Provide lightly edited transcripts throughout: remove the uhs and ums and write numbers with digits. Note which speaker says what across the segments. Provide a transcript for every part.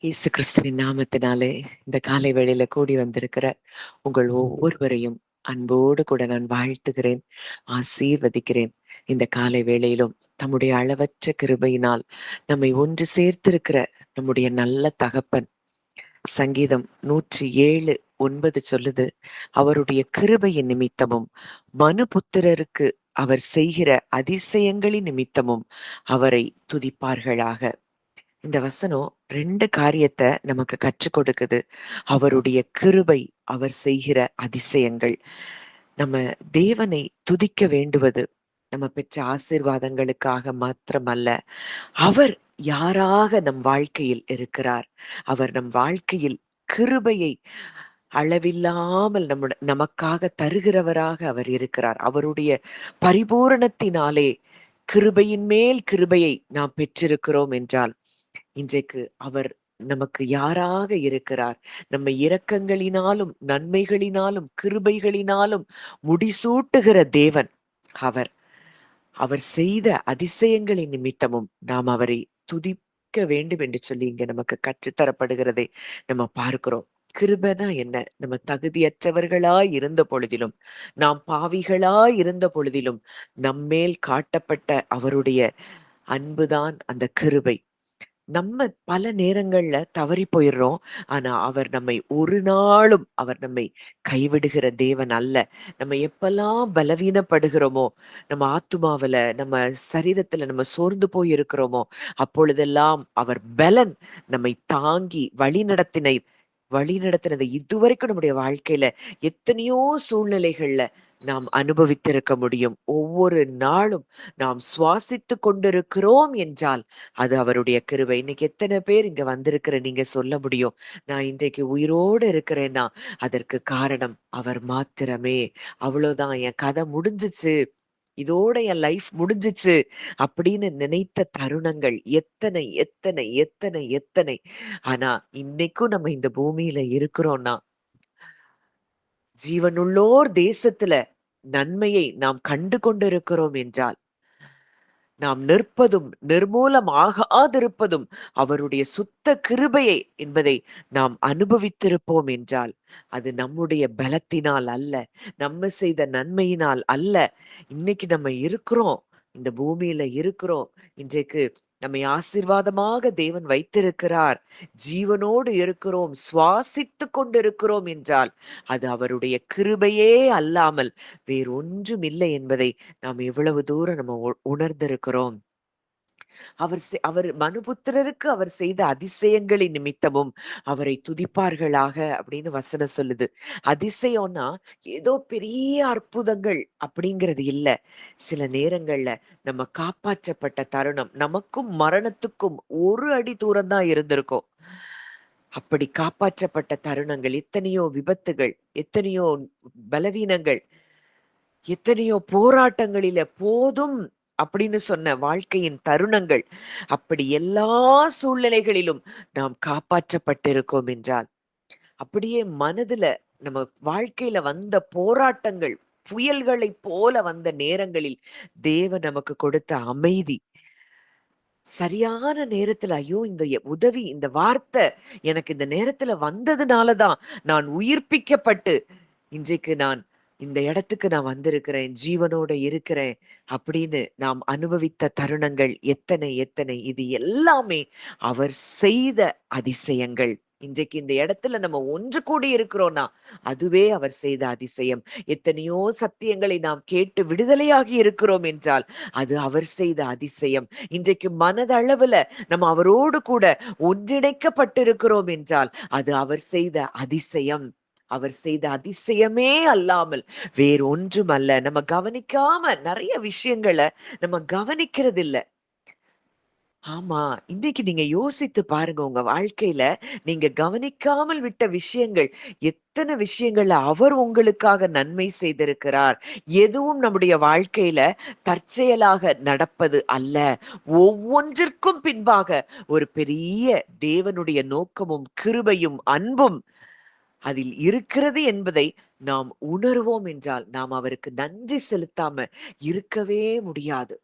Speaker 1: இயேசு கிறிஸ்துவின் நாமத்தினாலே இந்த காலை வேளையில கூடி வந்திருக்கிற உங்கள் ஒவ்வொருவரையும் அன்போடு கூட நான் வாழ்த்துகிறேன், ஆசீர்வதிக்கிறேன். இந்த காலை வேளையிலும் தம்முடைய அளவற்ற கிருபையினால் நம்மை ஒன்று சேர்த்திருக்கிற நம்முடைய நல்ல தகப்பன். சங்கீதம் 107:9 சொல்லுது, அவருடைய கிருபையின் நிமித்தமும் மனுபுத்திரருக்கு அவர் செய்கிற அதிசயங்களின் நிமித்தமும் அவரை துதிப்பார்களாக. இந்த வசனம் 2 காரியத்த நமக்கு கற்றுக் கொடுக்குது. அவருடைய கிருபை, அவர் செய்கிற அதிசயங்கள். நம்ம தேவனை துதிக்க வேண்டுவது, நம்ம பெற்ற ஆசீர்வாதங்களுக்காக மாத்திரமல்ல, அவர் யாராக நம் வாழ்க்கையில் இருக்கிறார். அவர் நம் வாழ்க்கையில் கிருபையை அளவில்லாமல் நமக்காக தருகிறவராக அவர் இருக்கிறார். அவருடைய பரிபூரணத்தினாலே கிருபையின் மேல் கிருபையை நாம் பெற்றிருக்கிறோம் என்றால், இன்றைக்கு அவர் நமக்கு யாராக இருக்கிறார்? நம்மை இரக்கங்களினாலும், நன்மைகளினாலும், கிருபைகளினாலும் முடிசூட்டுகிற தேவன் அவர். அவர் செய்த அதிசயங்களின் நிமித்தமும் நாம் அவரை துதிக்க வேண்டும் என்று சொல்லி இங்க நமக்கு கற்றுத்தரப்படுகிறதை நம்ம பார்க்கிறோம். கிருபைனா என்ன? நம்ம தகுதியற்றவர்களாய் இருந்த பொழுதிலும், நாம் பாவிகளாய் இருந்த பொழுதிலும், நம்மேல் காட்டப்பட்ட அவருடைய அன்புதான் அந்த கிருபை. நம்ம பல நேரங்கள்ல தவறி போயிடுறோம். ஆனா, அவர் நம்மை கைவிடுகிற தேவன் அல்ல. நம்ம எப்பல்லாம் பலவீனப்படுகிறோமோ, நம்ம ஆத்துமாவுல, நம்ம சரீரத்துல நம்ம சோர்ந்து போய் இருக்கிறோமோ, அப்பொழுதெல்லாம் அவர் பெலன் நம்மை தாங்கி வழிநடத்தினது இதுவரைக்கும் நம்முடைய வாழ்க்கையில எத்தனையோ சூழ்நிலைகள்ல நாம் அனுபவித்திருக்க முடியும். ஒவ்வொரு நாளும் நாம் சுவாசித்துக் கொண்டிருக்கிறோம் என்றால் அது அவருடைய கிருபை. இன்னைக்கு எத்தனை பேர் இங்க வந்திருக்கிற நீங்க சொல்ல முடியும், நான் இன்றைக்கு உயிரோடு இருக்கிறேன்னா அதற்கு காரணம் அவர் மாத்திரமே. அவ்வளவுதான், என் கதை முடிஞ்சுச்சு, இதோட என் லைஃப் முடிஞ்சுச்சு அப்படின்னு நினைத்த தருணங்கள் எத்தனை எத்தனை எத்தனை எத்தனை. ஆனா இன்னைக்கும் நம்ம இந்த பூமியில இருக்கிறோம்னா, ஜீவனுள்ளோர் தேசத்துல நன்மையை நாம் கண்டு கொண்டிருக்கிறோம் என்றால், நாம் நிற்பதும் நிர்மூலமாகாதிருப்பதும் அவருடைய சுத்த கிருபையை என்பதை நாம் அனுபவித்திருப்போம் என்றால், அது நம்முடைய பலத்தினால் அல்ல, நம்ம செய்த நன்மையினால் அல்ல. இன்னைக்கு நம்ம இருக்கிறோம், இந்த பூமியில இருக்கிறோம். இன்றைக்கு நம்மை ஆசீர்வாதமாக தேவன் வைத்திருக்கிறார். ஜீவனோடு இருக்கிறோம், சுவாசித்துக் கொண்டிருக்கிறோம் என்றால், அது அவருடைய கிருபையே அல்லாமல் வேறொன்றும் இல்லை என்பதை நாம் எவ்வளவு தூரம் நம்ம உணர்ந்திருக்கிறோம். அவர் மனுபுத்திரருக்கு அவர் செய்த அதிசயங்களின் நிமித்தமும் அவரை துதிப்பார்களாக அப்படின்னு வசனம் சொல்லுது. அதிசயம்னா ஏதோ பெரிய அற்புதங்கள் அப்படிங்கிறது இல்ல. சில நேரங்கள்ல நம்ம காப்பாற்றப்பட்ட தருணம், நமக்கும் மரணத்துக்கும் ஒரு அடி தூரம் தான் இருந்திருக்கும். அப்படி காப்பாற்றப்பட்ட தருணங்கள், எத்தனையோ விபத்துகள், எத்தனையோ பலவீனங்கள், எத்தனையோ போராட்டங்களில போதும் அப்படின்னு சொன்ன வாழ்க்கையின் தருணங்கள், அப்படி எல்லா சூழ்நிலைகளிலும் நாம் காப்பாற்றப்பட்டிருக்கோம் என்றால், அப்படியே மனதுல நம்ம வாழ்க்கையில வந்த போராட்டங்கள், புயல்களைப் போல வந்த நேரங்களில் தேவன் நமக்கு கொடுத்த அமைதி, சரியான நேரத்துல ஐயோ இந்த உதவி, இந்த வார்த்தை எனக்கு இந்த நேரத்துல வந்ததுனால தான் நான் உயிர்ப்பிக்கப்பட்டு இன்றைக்கு நான் இந்த இடத்துக்கு நான் வந்திருக்கிறேன், ஜீவனோட இருக்கிறேன் அப்படின்னு நாம் அனுபவித்த தருணங்கள் எத்தனை எத்தனை. இது எல்லாமே அவர் செய்த அதிசயங்கள். இன்றைக்கு இந்த இடத்துல நம்ம ஒன்று கூடி இருக்கிறோம்னா அதுவே அவர் செய்த அதிசயம். எத்தனையோ சத்தியங்களை நாம் கேட்டு விடுதலையாகி இருக்கிறோம் என்றால் அது அவர் செய்த அதிசயம். இன்றைக்கு மனதளவுல நம்ம அவரோடு கூட ஒன்றிணைக்கப்பட்டிருக்கிறோம் என்றால் அது அவர் செய்த அதிசயம். அவர் செய்த அதிசயமே அல்லாமல் வேறொன்றும் அல்ல. நம்ம கவனிக்காம நிறைய விஷயங்கள நம்ம கவனிக்கிறது இல்ல. ஆமா. இன்னைக்கு நீங்க யோசித்து பாருங்க. உங்க வாழ்க்கையில நீங்க கவனிக்காமல் விட்ட விஷயங்கள், எத்தன விஷயங்கள்ல அவர் உங்களுக்காக நன்மை செய்திருக்கிறார். எதுவும் நம்முடைய வாழ்க்கையில தற்செயலாக நடப்பது அல்ல. ஒவ்வொன்றிற்கும் பின்பாக ஒரு பெரிய தேவனுடைய நோக்கமும், கிருபையும், அன்பும் அதில் இருக்கிறது என்பதை நாம் உணர்வோம் என்றால், நாம் அவருக்கு நன்றி செலுத்தாம இருக்கவே முடியாது.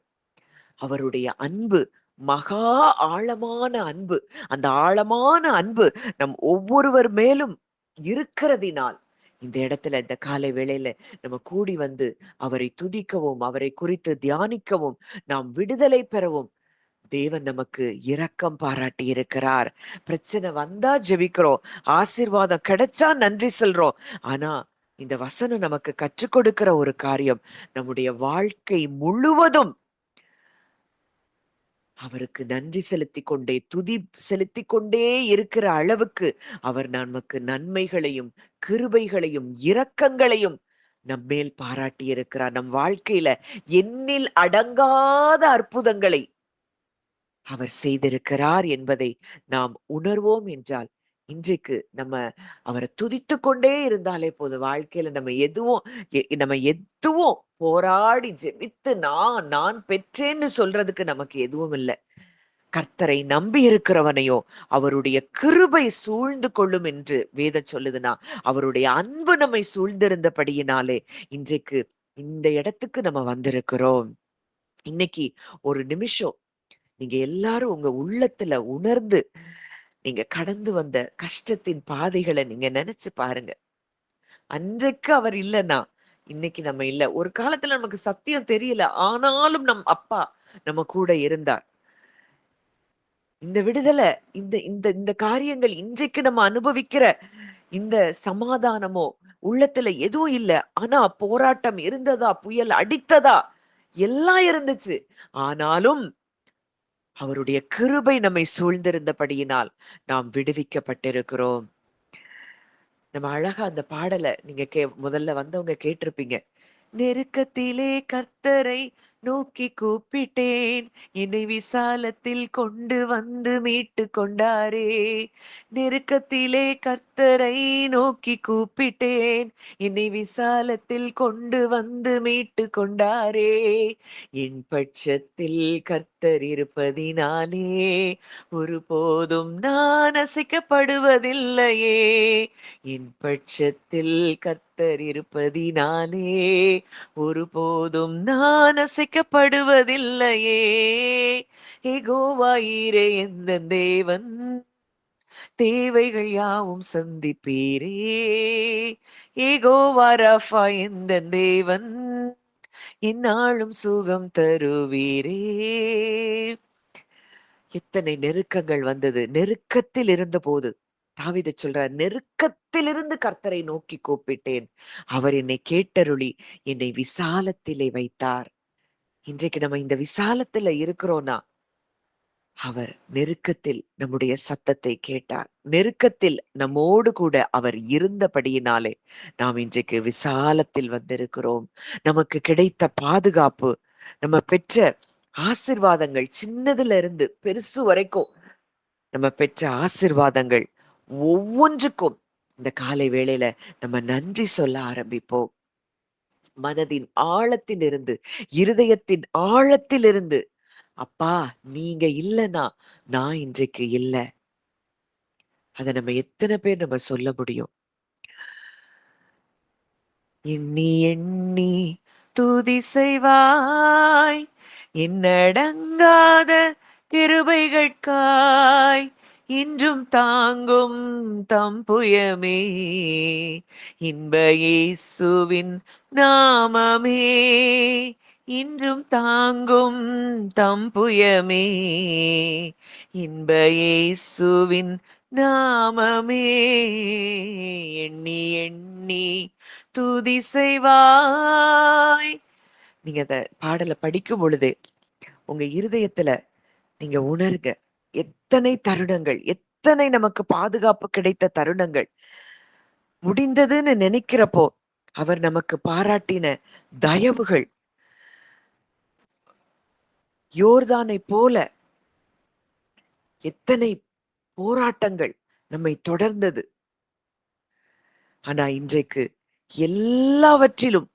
Speaker 1: அவருடைய அன்பு மகா ஆழமான அன்பு. அந்த ஆழமான அன்பு நம் ஒவ்வொருவர் மேலும் இருக்கிறதினால், இந்த இடத்துல இந்த காலை வேளையில நம்ம கூடி வந்து அவரை துதிக்கவும், அவரை குறித்து தியானிக்கவும், நாம் விடுதலை பெறவும் தேவன் நமக்கு இரக்கம் பாராட்டி இருக்கிறார். பிரச்சனை வந்தா ஜெபிக்கிறோம். ஆசீர்வாதம் கிடைச்சா நன்றி சொல்றோம். ஆனா, இந்த வசனம் நமக்கு கற்றுக் கொடுக்கிற ஒரு காரியம், நம்முடைய வாழ்க்கை முழுவதும் அவருக்கு நன்றி செலுத்திக் கொண்டே, துதி செலுத்திக் கொண்டே இருக்கிற அளவுக்கு, அவர் நமக்கு நன்மைகளையும், கிருபைகளையும், இரக்கங்களையும் நம்மேல் பாராட்டி இருக்கிறார். நம் வாழ்க்கையில எண்ணில் அடங்காத அற்புதங்களை அவர் செய்திருக்கிறார் என்பதை நாம் உணர்வோம் என்றால், இன்றைக்கு நம்ம அவர துதித்துக் கொண்டே இருந்தாலே போதும். வாழ்க்கையில நம்ம எதுவும் போராடி ஜெபித்து நான் பெற்றேன்னு சொல்றதுக்கு நமக்கு எதுவும் இல்ல. கர்த்தரை நம்பி இருக்கிறவனையோ அவருடைய கிருபை சூழ்ந்து கொள்ளும் என்று வேதம் சொல்லுதுன்னா, அவருடைய அன்பு நம்மை சூழ்ந்திருந்தபடியினாலே, இன்றைக்கு இந்த இடத்துக்கு நம்ம வந்திருக்கிறோம். இன்னைக்கு ஒரு நிமிஷம் நீங்க எல்லாரும் உங்க உள்ளத்துல உணர்ந்து, நீங்க கடந்து வந்த கஷ்டத்தின் பாதைகள நீங்க நெனச்சு பாருங்க. அன்றைக்கு அவர் இல்லன்னா, இன்னைக்கு நம்ம இல்ல. ஒரு காலத்துல நமக்கு சத்தியம் தெரியல. ஆனாலும் நம் அப்பா நம்ம கூட இருந்தார். இந்த விடுதல, இந்த இந்த இந்த காரியங்கள் இன்றைக்கு நம்ம அனுபவிக்கிற இந்த சமாதானமோ, உள்ளத்துல எதுவும் இல்ல. ஆனா போராட்டம் இருந்ததா? புயல் அடித்ததா? எல்லாம் இருந்துச்சு. ஆனாலும் அவருடைய கிருபை நம்மை சூழ்ந்திருந்தபடியினால் நாம் விடுவிக்கப்பட்டிருக்கிறோம். நம்ம அழகா அந்த பாடல நீங்க முதல்ல வந்தவங்க கேட்டிருப்பீங்க. நெருக்கத்திலே கர்த்தரை நோக்கி கூப்பிட்டேன். என்னை விசாலத்தில் கொண்டு வந்து மீட்டு கொண்டாரே. நெருக்கத்திலே கர்த்தரை நோக்கி கூப்பிட்டேன். என்னை விசாலத்தில் கொண்டு வந்து மீட்டு கொண்டாரே. என் பட்சத்தில் கர்த்தர் இருப்பதினாலே ஒருபோதும் நான் அசைக்கப்படுவதில்லையே. என் பட்சத்தில் கர்த்தர் இருப்பதினாலே ஒருபோதும் நான் அசைக்கப்படுவதில்லையே. யெகோவாயீரே எந்தன் தேவன், தேவைகள் யாவும் சந்திப்பீரே. யெகோவா ராஃபா எந்தன் தேவன், எந்நாளும் சுகம் தருவீரே. எத்தனை நெருக்கங்கள் வந்தது. நெருக்கத்தில் இருந்தபோது தாவீது சொல்றார், நெருக்கத்திலிருந்து கர்த்தரை நோக்கி கூப்பிட்டேன். அவர் என்னை கேட்டருளி, என்னை விசாலத்திலே வைத்தார். இன்றைக்கு நம்ம இந்த விசாலத்துல இருக்கிறோம்னா, அவர் நெருக்கத்தில் நம்முடைய சத்தத்தை கேட்டார். நெருக்கத்தில் நம்மோடு கூட அவர் இருந்தபடியினாலே, நாம் இன்றைக்கு விசாலத்தில் வந்திருக்கிறோம். நமக்கு கிடைத்த பாதுகாப்பு, நம்ம பெற்ற ஆசீர்வாதங்கள் சின்னதுல இருந்து பெருசு வரைக்கும் நம்ம பெற்ற ஆசீர்வாதங்கள் ஒவ்வொன்றுக்கும் இந்த காலை வேளையில நம்ம நன்றி சொல்ல ஆரம்பிப்போம். மனதின் ஆழத்திலிருந்து, இருதயத்தின் ஆழத்திலிருந்து, அப்பா நீங்க இல்லன்னா நான் இன்றைக்கு இல்ல. அத நம்ம எத்தன பேர் நம்ம சொல்ல முடியும்? எண்ணி எண்ணி துதி செய்வாய், எண்ணடங்காத கிருபைகட்காய் இன்றும் தாங்கும் தம்புயமே, இன்ப இயேசுவின் நாமமே, இன்றும் தாங்கும் தம்புயமே, இன்ப இயேசுவின் நாமமே. எண்ணி எண்ணி துதி செய்வாய். நீங்க அத பாடல படிக்கும் பொழுது, உங்க இருதயத்துல நீங்க உணருங்க. எத்தனை தருணங்கள், எத்தனை நமக்கு பாதுகாப்பு கிடைத்த தருணங்கள். முடிந்ததுன்னு நினைக்கிறப்போ, அவர் நமக்கு பாராட்டின தயவுகள், யோர்தானைப் போல எத்தனை போராட்டங்கள் நம்மை தொடர்ந்தது. ஆனா இன்றைக்கு எல்லாவற்றிலும்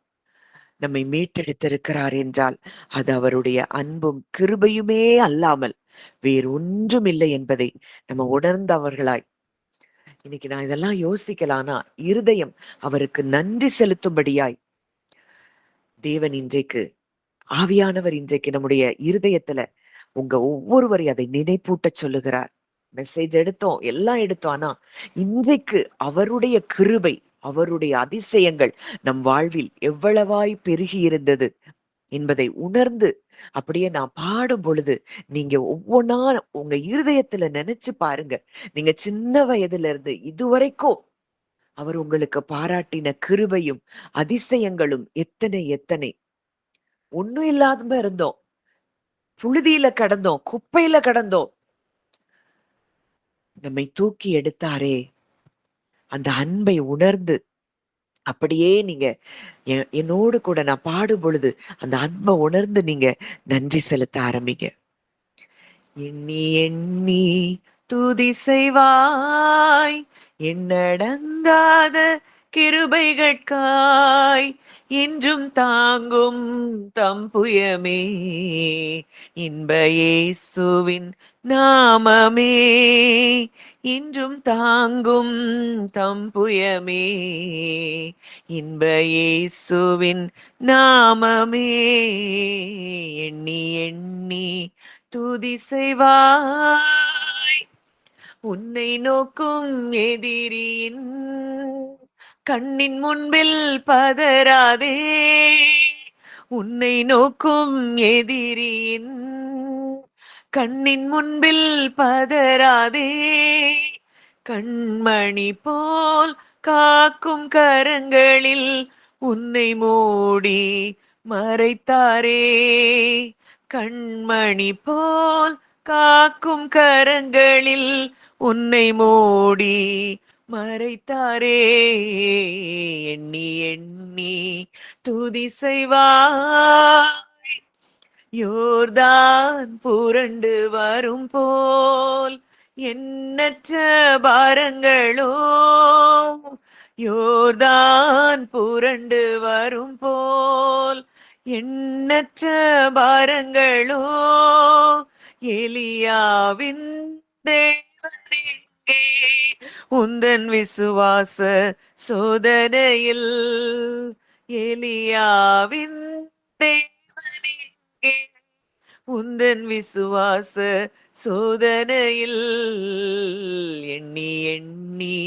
Speaker 1: நம்மை மீட்டெடுத்திருக்கிறார் என்றால், அது அவருடைய அன்பும், கிருபையுமே அல்லாமல் வேறு ஒன்றும் இல்லை என்பதை நம்ம உணர்ந்தவர்களாய், இன்னைக்கு நான் இதெல்லாம் யோசிக்கலானா, இருதயம் அவருக்கு நன்றி செலுத்தும்படியாய், தேவன் இன்றைக்கு ஆவியானவர் இன்றைக்கு நம்முடைய இருதயத்துல உங்க ஒவ்வொருவரையும் அதை நினைப்பூட்டச் சொல்லுகிறார். மெசேஜ் எடுத்தோம், எல்லாம் எடுத்தோம். ஆனா, இன்றைக்கு அவருடைய கிருபை, அவருடைய அதிசயங்கள் நம் வாழ்வில் எவ்வளவாய் பெருகி இருந்தது என்பதை உணர்ந்து, அப்படியே நான் பாடும் பொழுது, நீங்க ஒவ்வொன்னா உங்க இருதயத்துல நெனச்சு பாருங்க. நீங்க சின்ன வயதுல இருந்து இதுவரைக்கும் அவர் உங்களுக்கு பாராட்டின கிருபையும், அதிசயங்களும் எத்தனை எத்தனை. ஒண்ணும் இல்லாம இருந்தோம். புழுதியில கடந்தோம், குப்பையில கடந்தோம். நம்மை தூக்கி எடுத்தாரே! அந்த அன்பை உணர்ந்து, அப்படியே நீங்க என்னோடு கூட நான் பாடும்பொழுது, அந்த அன்ப உணர்ந்து நீங்க நன்றி செலுத்த ஆரம்பிங்க. எண்ணி எண்ணி துதி செய்வாய், எண்ணடங்காத கிருபைகட்காய் என்றும் தாங்கும் தம்புயமே, இன்ப இயேசுவின் நாமமே, இன்றும் தாங்கும் தம்புயமே, இன்ப இயேசுவின் நாமமே, எண்ணி எண்ணி துதி செய்வாய். உன்னை நோக்கும் எதிரியின் கண்ணின் முன்பில் பதறாதே. உன்னை நோக்கும் எதிரியின் கண்ணின் முன்பில் பதறாதே. கண்மணி போல் காக்கும் கரங்களில் உன்னை மூடி மறைத்தாரே. கண்மணி போல் காக்கும் கரங்களில் உன்னை மூடி மறைத்தாரே. எண்ணி எண்ணி துதி செய்வாய். யோர்தான் புரண்டு வரும் போல் எண்ணற்ற பாரங்களோ, யோர்தான் புரண்டு வரும் போல் எண்ணற்ற பாரங்களோ, எலியாவின் தேவனெங்கே உந்தன் விசுவாச சோதனையில், எலியாவின் தேவனெங்கே உந்தன் விசுவாச சோதனையில், எண்ணி எண்ணி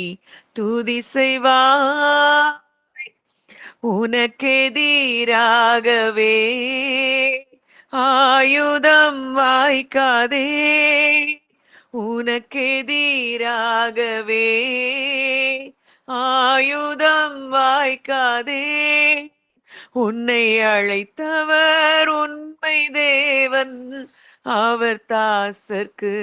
Speaker 1: துதி செய்வாய். உனக்கெதிராகவே ஆயுதம் வாய்க்காதே. உனக்கெதிராகவே ஆயுதம் வாய்க்காதே. உன்னை அழைத்தவர் உண்மை தேவன், அவர் தாசர்க்கு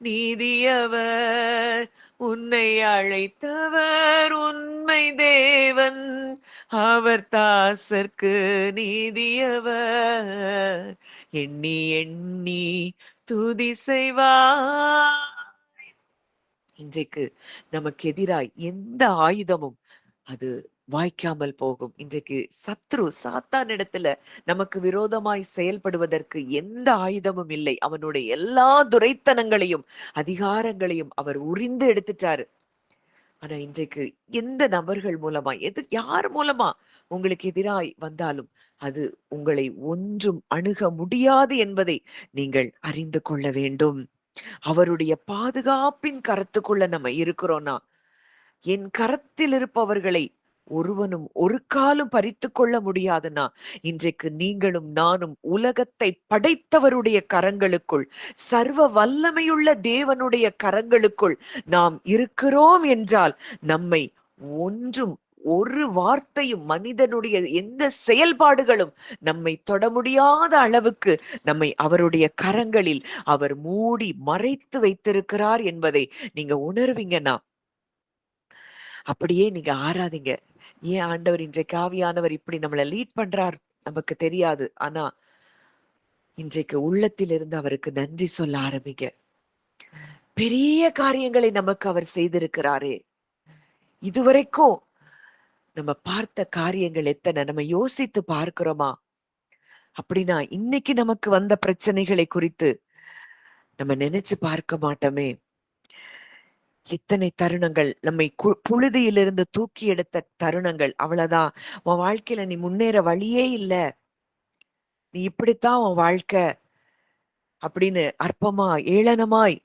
Speaker 1: நீதியவர். உன்னை அழைத்தவர் உண்மை தேவன், அவர் தாசர்க்கு நீதியவர். எண்ணி எண்ணி துதி செய்வார். இன்றைக்கு நமக்கு எதிராய் எந்த ஆயுதமும் அது வாய்க்காமல் போகும். இன்றைக்கு சத்ரு சாத்தானிடத்துல நமக்கு விரோதமாய் செயல்படுவதற்கு எந்த ஆயுதமும் இல்லை. அவனுடைய எல்லா துரைத்தனங்களையும் அதிகாரங்களையும் அவர் உரிந்து எடுத்துட்டாரு. ஆனா இன்றைக்கு எந்த நபர்கள் மூலமா யார் மூலமா உங்களுக்கு எதிராய் வந்தாலும் அது உங்களை ஒன்றும் அணுக முடியாது என்பதை நீங்கள் அறிந்து கொள்ள வேண்டும். அவருடைய பாதுகாப்பின் கரத்துக்குள்ள நம்ம இருக்கிறோம்னா, என் கரத்தில் இருப்பவர்களை ஒருவனும் ஒரு காலும் பறித்துக் கொள்ள முடியாதுன்னா, இன்றைக்கு நீங்களும் நானும் உலகத்தை படைத்தவருடைய கரங்களுக்குள், சர்வ வல்லமையுள்ள தேவனுடைய கரங்களுக்குள் நாம் இருக்கிறோம் என்றால், நம்மை ஒன்றும் ஒரு வார்த்தையும் மனிதனுடைய எந்த செயல்பாடுகளும் நம்மை தொட முடியாத அளவுக்கு நம்மை அவருடைய கரங்களில் அவர் மூடி மறைத்து வைத்திருக்கிறார் என்பதை நீங்க உணர்வீங்கன்னா, அப்படியே நீங்க ஆராதிங்க. ஏன் ஆண்டவர் இன்றைக்கு ஆவியானவர் இப்படி நம்மள லீட் பண்றார் நமக்கு தெரியாது. ஆனா இன்றைக்கு உள்ளத்திலிருந்து அவருக்கு நன்றி சொல்ல ஆரம்பிங்க. பெரிய காரியங்களை நமக்கு அவர் செய்திருக்கிறாரே. இதுவரைக்கும் நம்ம பார்த்த காரியங்கள் எத்தனை, நம்ம யோசித்து பார்க்கிறோமா? அப்படின்னா இன்னைக்கு நமக்கு வந்த பிரச்சனைகளை குறித்து நம்ம நினைச்சு பார்க்க மாட்டோமே. எத்தனை தருணங்கள் நம்மை புழுதியிலிருந்து தூக்கி எடுத்த தருணங்கள். அவ்வளவுதான், உன் வாழ்க்கையில நீ முன்னேற வழியே இல்ல, நீ இப்படித்தான் உன் வாழ்க்கை அப்படின்னு அற்பமா ஏளனமாய்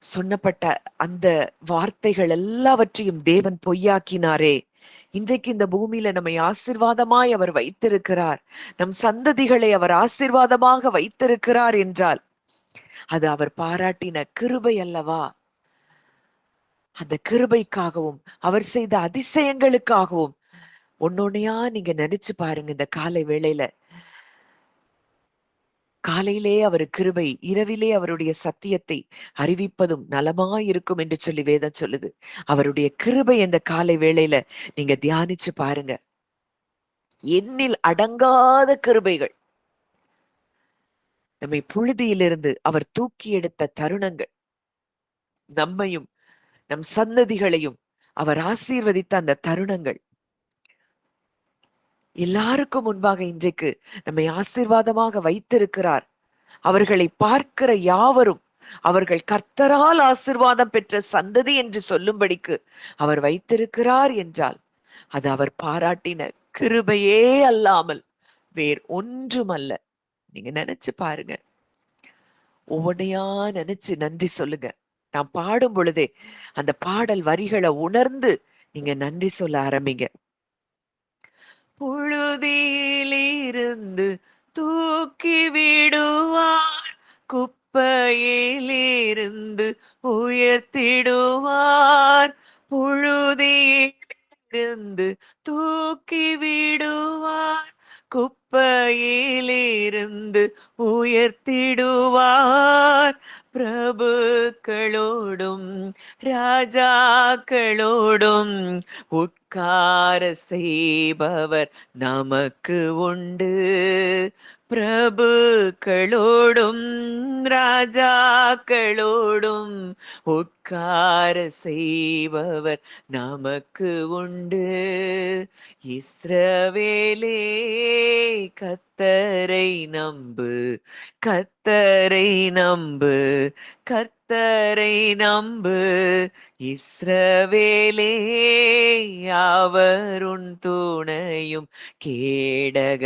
Speaker 1: சொன்னப்பட்ட அந்த வார்த்தைகள் எல்லாவற்றையும் தேவன் பொய்யாக்கினாரே. இன்றைக்கு இந்த பூமியில நம்மை ஆசீர்வாதமாய் அவர் வைத்திருக்கிறார். நம் சந்ததிகளை அவர் ஆசீர்வாதமாக வைத்திருக்கிறார் என்றால் அது அவர் பாராட்டின கிருபை அல்லவா? அந்த கிருபைக்காகவும் அவர் செய்த அதிசயங்களுக்காகவும் ஒன்னொன்னையா நீங்க நினைச்சு பாருங்க. இந்த காலை வேளையில காலையிலே அவர் கிருபை, இரவிலே அவருடைய சத்தியத்தை அறிவிப்பதும் நலமாயிருக்கும் என்று சொல்லி வேதம் சொல்லுது. அவருடைய கிருபை இந்த காலை வேளையில நீங்க தியானிச்சு பாருங்க. எண்ணில் அடங்காத கிருபைகள். நம்மை புழுதியிலிருந்து அவர் தூக்கி எடுத்த தருணங்கள், நம்மையும் நம் சந்ததிகளையும் அவர் ஆசீர்வதித்த அந்த தருணங்கள் எல்லாருக்கும் முன்பாக இன்றைக்கு நம்மை ஆசீர்வாதமாக வைத்திருக்கிறார். அவர்களை பார்க்கிற யாவரும் அவர்கள் கர்த்தரால் ஆசீர்வாதம் பெற்ற சந்ததி என்று சொல்லும்படிக்கு அவர் வைத்திருக்கிறார் என்றால் அது அவர் பாராட்டின கிருபையே அல்லாமல் வேறு ஒன்றுமல்ல. நீங்க நினைச்சு பாருங்க. ஒவ்வொன்னையா நினைச்சு நன்றி சொல்லுங்க. நான் பாடும் பொழுதே அந்த பாடல் வரிகளை உணர்ந்து நீங்க நன்றி சொல்ல ஆரம்பிங்க. புழுதியிலிருந்து தூக்கி விடுவார், குப்பையிலிருந்து உயர்த்திடுவார். புழுதியிலிருந்து தூக்கி விடுவார், குப்பையிலிருந்து உயர்த்திடுவார். பிரபுக்களோடும் ராஜாக்களோடும் உட்கார செய்பவர் நமக்கு உண்டு. பிரபுக்களோடும் ராஜாக்களோடும் உட்கார செய்பவர் நமக்கு உண்டு. இஸ்ரவேலே கர்த்தரை நம்பு, கர்த்தரை நம்பு, கர்த்தரை நம்பு. இஸ்ரவேலே அவருன் துணையும் கேடகமானவர்,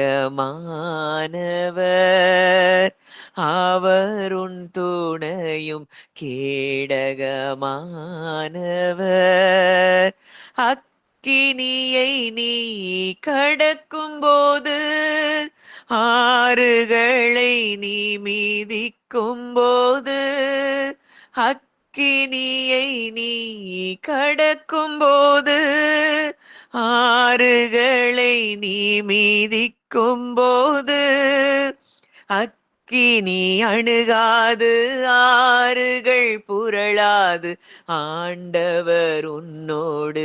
Speaker 1: அவருன் துணையும் கேடகமானவர். அக்கினியை நீ கடக்கும் போது, ஆறுகளை நீ மீதிக்கும் போது, அக்கினியை நீ கடக்கும் போது, ஆறுகளை நீ மீதிக்கும் போது, அக்கினி அணுகாது, ஆறுகள் புரளாது, ஆண்டவர் உன்னோடு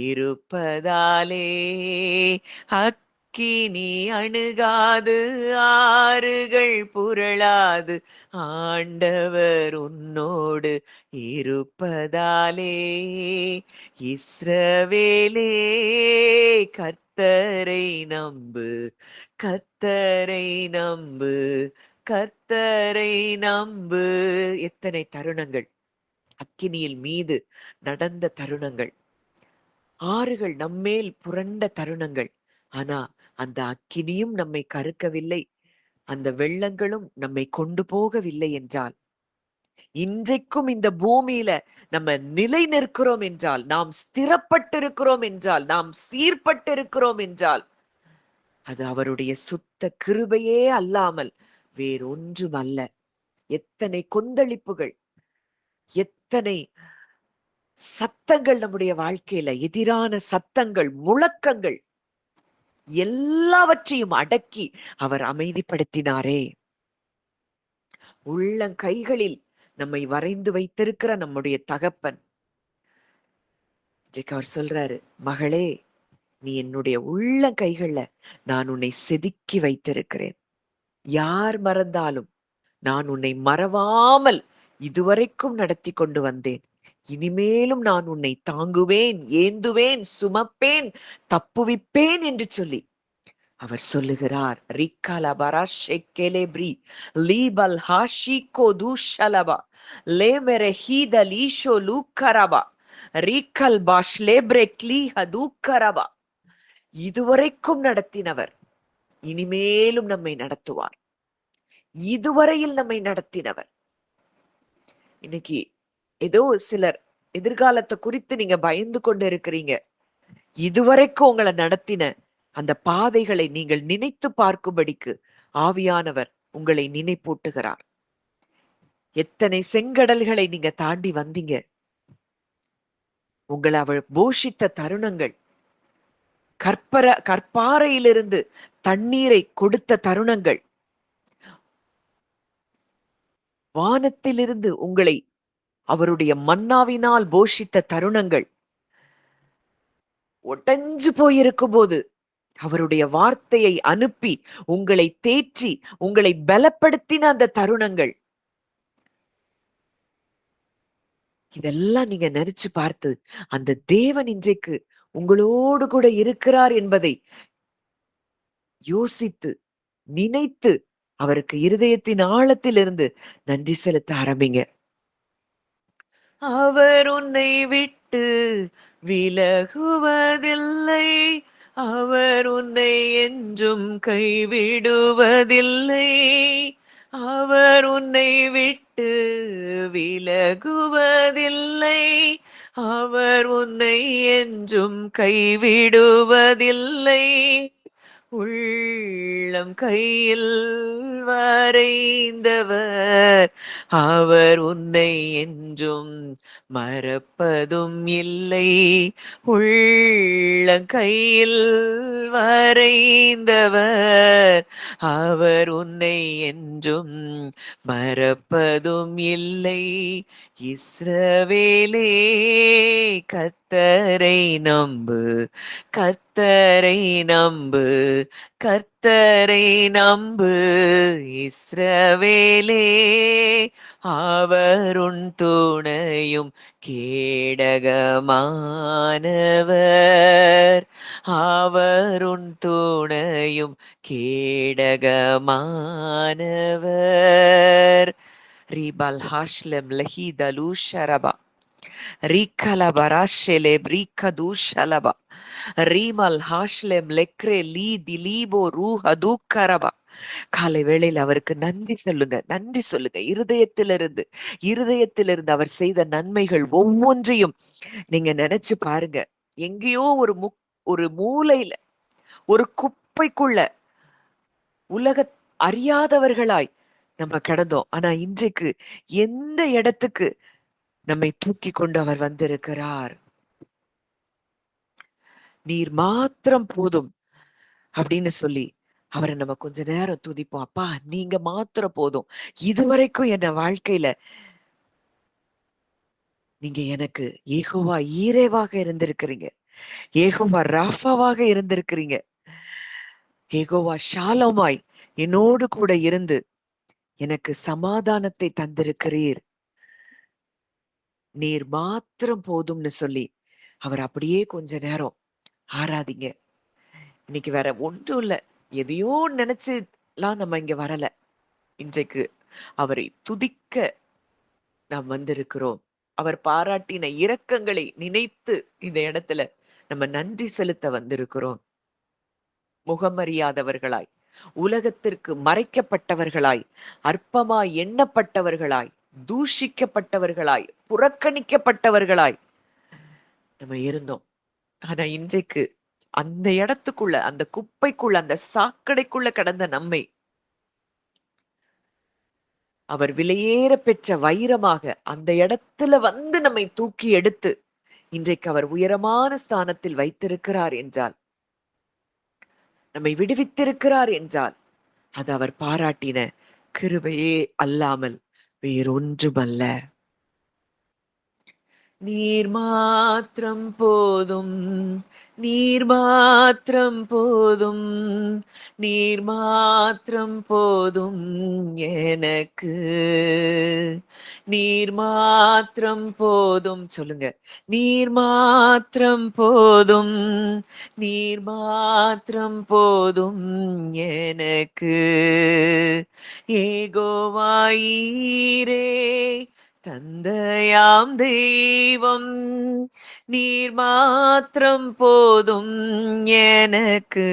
Speaker 1: இருப்பதாலே. அக்கினி அணுகாது, ஆறுகள் புரளாது, ஆண்டவர் உன்னோடு இருப்பதாலே. இஸ்ரவேலே கர்த்தரை நம்பு, கர்த்தரை நம்பு, கர்த்தரை நம்பு. எத்தனை தருணங்கள்! அக்கினியில் மீது நடந்த தருணங்கள், ஆறுகள் நம்மேல் புரண்ட தருணங்கள். ஆனா அந்த அக்கினியும் நம்மை கருக்கவில்லை, அந்த வெள்ளங்களும் நம்மை கொண்டு போகவில்லை என்றால், இன்றைக்கும் இந்த பூமியில நம்ம நிலை நிற்கிறோம் என்றால், நாம் ஸ்திரப்பட்டிருக்கிறோம் என்றால், நாம் சீர்பட்டிருக்கிறோம் என்றால், அது அவருடைய சுத்த கிருபையே அல்லாமல் வேறொன்றும் அல்ல. எத்தனை கொந்தளிப்புகள், எத்தனை சத்தங்கள் நம்முடைய வாழ்க்கையில, எதிரான சத்தங்கள், முழக்கங்கள் எல்லாவற்றையும் அடக்கி அவர் அமைதிப்படுத்தினாரே. உள்ளங்கைகளில் நம்மை வரைந்து வைத்திருக்கிற நம்முடைய தகப்பன் அவர் சொல்றாரு, மகளே, நீ என்னுடைய உள்ளங்கைகள்ல நான் உன்னை செதுக்கி வைத்திருக்கிறேன். யார் மறந்தாலும் நான் உன்னை மறவாமல் இதுவரைக்கும் நடத்தி கொண்டு வந்தேன். இனிமேலும் நான் உன்னை தாங்குவேன், ஏந்துவேன், சுமப்பேன், தப்புவிப்பேன் என்று சொல்லி அவர் சொல்லுகிறார். ரிக்கலபரா ஷெக்கெலெப்ரி லீபல் ஹாஷிகோ துஷலபா லேமெரெ ஹீதலீஷோ லூக்கரபா ரிக்கல் பாஷ் லேப்ரெ க்ளீஹ தூக்கரபா. இதுவரைக்கும் நடத்தினவர் இனிமேலும் நம்மை நடத்துவார். இதுவரையில் நம்மை நடத்தினவர். இன்னைக்கு ஏதோ சிலர் எதிர்காலத்த குறித்து நீங்க பயந்து கொண்டு இருக்கிறீங்க. இதுவரைக்கும் உங்கள நடத்தின அந்த பாதைகளை நீங்கள் நினைத்து பார்க்கும்படிக்கு ஆவியானவர் உங்களை நினைப்பூட்டுகிறார். எத்தனை செங்கடல்களை நீங்க தாண்டி வந்தீங்க. உங்கள அவள் போஷித்த தருணங்கள், கற்பாறையிலிருந்து தண்ணீரை கொடுத்த தருணங்கள், வானத்திலிருந்து உங்களை அவருடைய மன்னாவினால் போஷித்த தருணங்கள், உடைஞ்சு போயிருக்கும் போது அவருடைய வார்த்தையை அனுப்பி உங்களை தேற்றி உங்களை பலப்படுத்தின அந்த தருணங்கள், இதெல்லாம் நீங்க நினைச்சு பார்த்து அந்த தேவன் இன்றைக்கு உங்களோடு கூட இருக்கிறார் என்பதை யோசித்து நினைத்து அவருக்கு இருதயத்தின் ஆழத்திலிருந்து நன்றி செலுத்த ஆரம்பிங்க. அவர் உன்னை விட்டு விலகுவதில்லை, அவர் உன்னை என்றும் கைவிடுவதில்லை, அவர் உன்னை விட்டு விலகுவதில்லை, அவர் உன்னை என்றும் கைவிடுவதில்லை. உள்ளம் கையில் வரைந்தவர், அவர் உன்னை என்றும் மறப்பதும் இல்லை. உள்ளங்கையில் வரைந்தவர், அவர் உன்னை என்றும் மறப்பதும் இல்லை. இஸ்ரவேலே கர்த்தரை நம்பு, கர்த்தரை நம்பு, கர்த்தரை நம்பு. இஸ்ரவேலே அவர் உன் துணையும் கேடகமானவர், அவர் உன் துணையும் கேடகமானவர். ரிபல் ஹாஷ்லம் லஹிதலு ஷரபா ரிகலபராஷெலே பிரிகதுஷலபா ரீமல் ஹாஷ்லம் லெக்ரே லீ திலீபோ ரூஹதுக்கரபா. காலை வேளையில் அவருக்கு நன்றி சொல்லுங்க, நன்றி சொல்லுங்க. இருதயத்திலிருந்து அவர் செய்த நன்மைகள் ஒவ்வொன்றையும் நீங்க நினைச்சு பாருங்க. எங்கேயோ ஒரு மூலையில ஒரு குப்பைக்குள்ள உலக அறியாதவர்களாய் நம்ம கிடந்தோம். ஆனா இன்றைக்கு எந்த இடத்துக்கு நம்மை தூக்கி கொண்டு அவர் வந்திருக்கிறார். நீர் மாத்திரம் போதும் அப்படின்னு சொல்லி அவரை நம்ம கொஞ்ச நேரம் துதிப்போம். அப்பா நீங்க மாத்திரம் போதும். இதுவரைக்கும் என்ன வாழ்க்கையில நீங்க எனக்கு யெகோவா ஈரேவாக இருந்திருக்கிறீங்க, யெகோவா ராஃபாவாக இருந்திருக்கிறீங்க, யெகோவா ஷாலோமாய் என்னோடு கூட இருந்து எனக்கு சமாதானத்தை தந்திருக்கிறீர். நீர் மாத்திரம் போதும்னு சொல்லி அவர் அப்படியே கொஞ்ச நேரம் ஆராதிங்க. இன்னைக்கு வேற ஒன்றும் இல்ல. எதையோ நினைச்சுலாம் நம்ம இங்க வரல. இன்றைக்கு அவரை துதிக்க நாம் வந்திருக்கிறோம். அவர் பாராட்டின இரக்கங்களை நினைத்து இந்த இடத்துல நம்ம நன்றி செலுத்த வந்திருக்கிறோம். முகமறியாதவர்களாய், உலகத்திற்கு மறைக்கப்பட்டவர்களாய், அற்பமாய் எண்ணப்பட்டவர்களாய், தூஷிக்கப்பட்டவர்களாய், புறக்கணிக்கப்பட்டவர்களாய் நம்ம இருந்தோம். ஆனா இன்றைக்கு அந்த இடத்துக்குள்ள, அந்த குப்பைக்குள்ள, அந்த சாக்கடைக்குள்ள கடந்த நம்மை அவர் விலையேற பெற்ற வைரமாக அந்த இடத்துல வந்து நம்மை தூக்கி எடுத்து இன்றைக்கு அவர் உயரமான ஸ்தானத்தில் வைத்திருக்கிறார் என்றால், நம்மை விடுவித்திருக்கிறார் என்றால், அது அவர் பாராட்டின கிருபையே அல்லாமல் வேறொன்றுமல்ல. நீர் மாத்திரம் போதும், நீர் மாத்திரம் போதும், நீர் மாத்திரம் போதும் எனக்கு, நீர் மாத்திரம் போதும். சொல்லுங்க, நீர் மாத்திரம் போதும், நீர் மாத்திரம் போதும் எனக்கு. யெகோவா ஈரே தந்தையாம் தெய்வம் நீர் மாத்திரம் போதும் எனக்கு.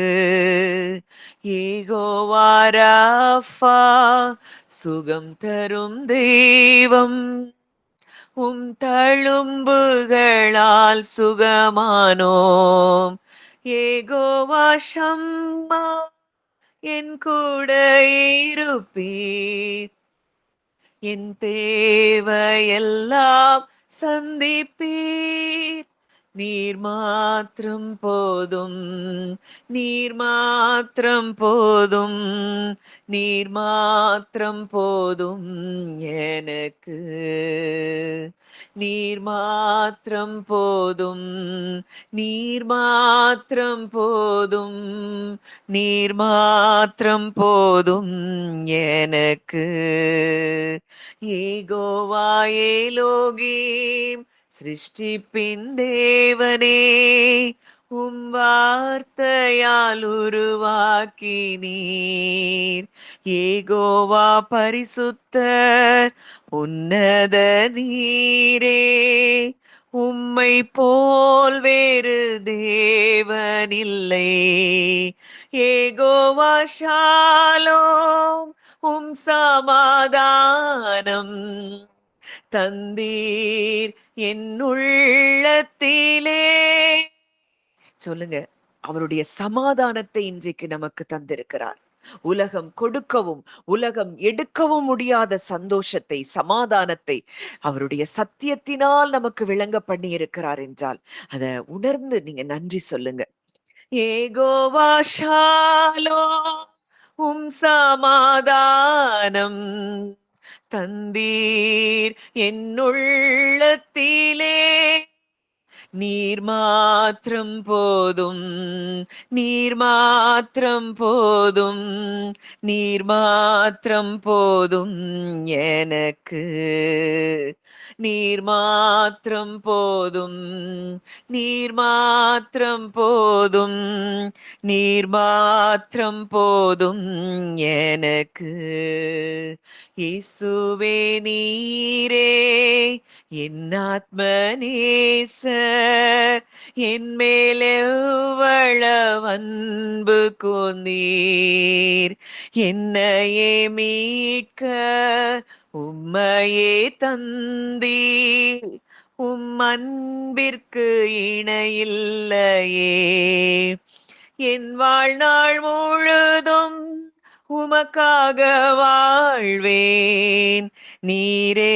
Speaker 1: யெகோவா ராஃபா சுகம் தரும் தெய்வம், உம் தழும்புகளால் சுகமானோம். யெகோவா ஷம்மா என் கூட இருப்பீர், என் தேவையெல்லாம் சந்திப்பீர். நீர் மாத்திரம் போதும், நீர் மாத்திரம் போதும், நீர் மாத்திரம் போதும் எனக்கு. நீர் மாத்திரம் போதும், நீர் மாத்திரம் போதும், நீர் மாத்திரம் போதும் எனக்கு. யெகோவா எலோகிம் சிருஷ்டிப்பின் தேவனே, உம் வார்த்தையால் உருவாக்கினீர். யெகோவா பரிசுத்தர் உன்னத நீரே, உம்மை போல் வேறு தேவனில்லை. யெகோவா ஷாலோம் உம் சமாதானம் தந்தீர் என் உள்ளத்திலே. சொல்லுங்க, அவருடைய சமாதானத்தை இன்றைக்கு நமக்கு தந்திருக்கிறார். உலகம் கொடுக்கவும் உலகம் எடுக்கவும் முடியாத சந்தோஷத்தை, சமாதானத்தை அவருடைய சத்தியத்தினால் நமக்கு விளங்க பண்ணி இருக்கிறார் என்றால் அத உணர்ந்து நீங்க நன்றி சொல்லுங்க. யெகோவா ஷாலோம் உம் சமாதானம் தந்தீர் என் உள்ளத்திலே. நீர் மாத்திரம் போதும், நீர் மாத்திரம் போதும், நீர் மாத்திரம் போதும் எனக்கு. நீர் மாத்திரம் போதும், நீர் மாத்திரம் போதும், நீர் மாத்திரம் போதும் எனக்கு. இயேசுவே நீரே என் ஆத்ம நேசர், என் மேல் எவ்வளவு அன்பு கூர்ந்தீர். என்னையே மீட்க உம்மையே தந்தீர், உம் அன்பிற்கு இணையில்லையே. என் வாழ்நாள் முழுதும் உமக்காக வாழ்வேன். நீரே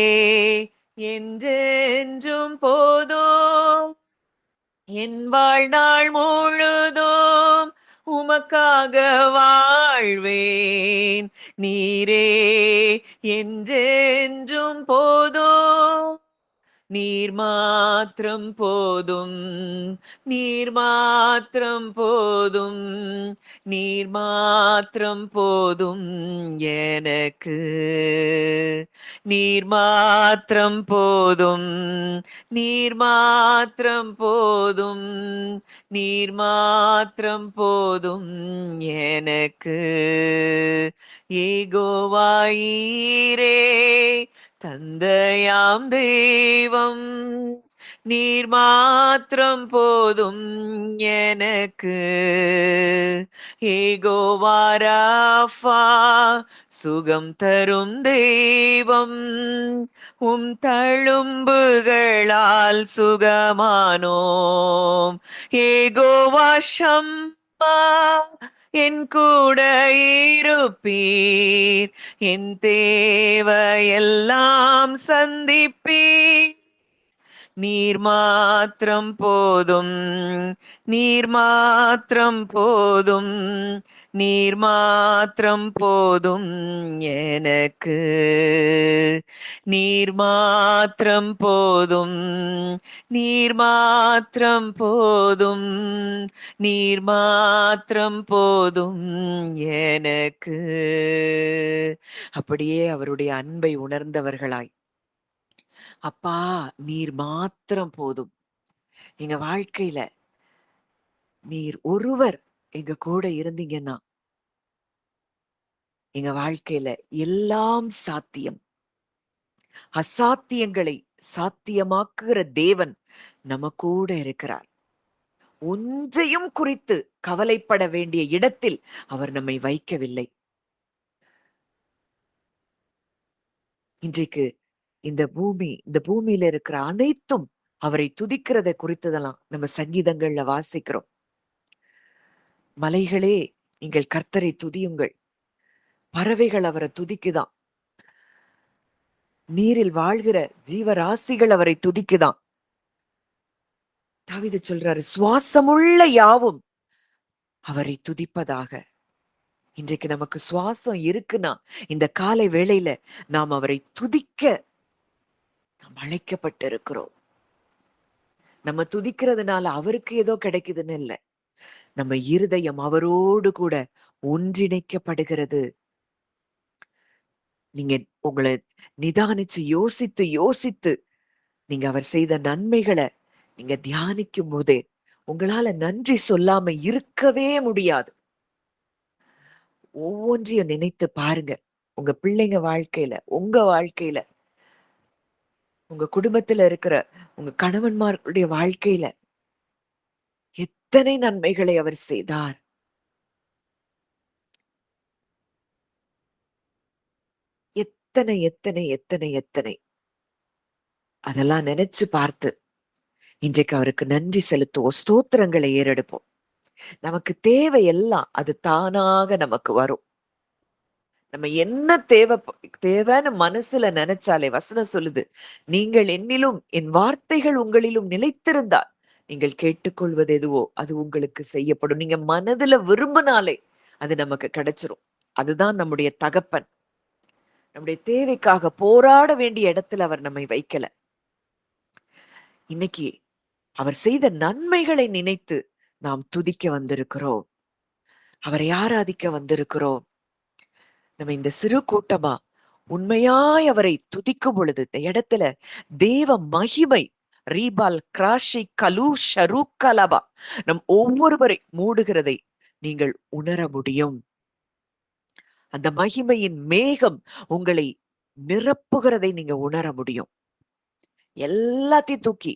Speaker 1: என்றென்றும் போதும். என் வாழ்நாள் முழுதும் உமக்காக வாழ்வேன். நீரே என்றென்றும் போதும். நீர் மாத்திரம் போதும், நீர் மாத்திரம் போதும், நீர் மாத்திரம் போதும் எனக்கு. நீர் மாத்திரம் போதும், நீர் மாத்திரம் போதும், நீர் மாத்திரம் போதும் எனக்கு. யெகோவா ஈரே தந்தையாம் தெய்வம், நீர் மாத்திரம் போதும் எனக்கு. யெகோவா ராஃபா சுகம் தரும் தெய்வம், உம் தழும்புகளால் சுகமானோம். யெகோவா ஷம்மா என் கூட இருப்பீர், என் தேவையெல்லாம் சந்திப்பீர். நீர் மாத்திரம் போதும், நீர் மாத்திரம் போதும், நீர் மாத்திரம் போதும் எனக்கு. நீர் மாத்திரம் போதும், நீர் மாத்திரம் போதும், நீர் மாத்திரம் போதும் எனக்கு. அப்படியே அவருடைய அன்பை உணர்ந்தவர்களாய், அப்பா நீர் மாத்திரம் போதும், எங்க வாழ்க்கையில நீர் ஒருவர் எங்க கூட இருந்தீங்கன்னா எங்க வாழ்க்கையில எல்லாம் சாத்தியம். அசாத்தியங்களை சாத்தியமாக்குகிற தேவன் நம்ம கூட இருக்கிறார். ஒன்றையும் குறித்து கவலைப்பட வேண்டிய இடத்தில் அவர் நம்மை வைக்கவில்லை. இன்றைக்கு இந்த பூமியில இருக்கிற அனைத்தும் அவரை துதிக்கிறதை குறித்துதெல்லாம் நம்ம சங்கீதங்கள்ல வாசிக்கிறோம். மலைகளே, நீங்கள் கர்த்தரை துதியுங்கள். பறவைகள் அவரை துதிக்குதாம். நீரில் வாழ்கிற ஜீவராசிகள் அவரை துதிக்குதாம். தாவீது சொல்றாரு, சுவாசமுள்ள யாவும் அவரை துதிப்பதாக. இன்றைக்கு நமக்கு சுவாசம் இருக்குன்னா, இந்த காலை வேளையில நாம் அவரை துதிக்க நாம் அழைக்கப்பட்டிருக்கிறோம். நம்ம துதிக்கிறதுனால அவருக்கு ஏதோ கிடைக்குதுன்னு இல்ல. நம்ம இருதயம் அவரோடு கூட ஒன்றிணைக்கப்படுகிறது. நீங்க உங்கள நிதானிச்சு யோசித்து யோசித்து நீங்க அவர் செய்த நன்மைகள நீங்க தியானிக்கும் போதே உங்களால நன்றி சொல்லாம இருக்கவே முடியாது. ஒவ்வொன்றையும் நினைத்து பாருங்க. உங்க பிள்ளைங்க வாழ்க்கையில, உங்க வாழ்க்கையில, உங்க குடும்பத்துல இருக்கிற உங்க கணவன்மார்களுடைய வாழ்க்கையில எத்தனை நன்மைகளை அவர் செய்தார். எத்தனை, எத்தனை, எத்தனை, எத்தனை. அதெல்லாம் நினைச்சு பார்த்து இன்றைக்கு அவருக்கு நன்றி செலுத்துவோம். ஸ்தோத்திரங்களை ஏறெடுப்போம். நமக்கு தேவை எல்லாம் அது தானாக நமக்கு வரும். நம்ம என்ன தேவைன்னு மனசுல நினைச்சாலே வசனம் சொல்லுது. நீங்கள் என்னிலும் என் வார்த்தைகள் உங்களிலும் நிலைத்திருந்தால் நீங்கள் கேட்டுக்கொள்வது எதுவோ அது உங்களுக்கு செய்யப்படும். நீங்க மனதுல விரும்பினாலே அது நமக்கு கிடைச்சிரும். அதுதான் நம்முடைய தகப்பன். நம்முடைய தேவைக்காக போராட வேண்டிய இடத்துல அவர் நம்மை வைக்கல. இன்னைக்கு அவர் செய்த நன்மைகளை நினைத்து நாம் துதிக்க வந்திருக்கிறோம். அவரை ஆராதிக்க வந்திருக்கிறோம். நம்ம இந்த சிறு கூட்டமா உண்மையாய் அவரை துதிக்கும் பொழுது இந்த இடத்துல தேவ மகிமை ரீபால் கிராஷி கலு ஷரு கலபா நம் ஒவ்வொருவரை மூடுகிறதை நீங்கள் உணர முடியும். அந்த மகிமையின் மேகம் உங்களை நிரப்புகிறதை நீங்க உணர முடியும். எல்லாத்தையும் தூக்கி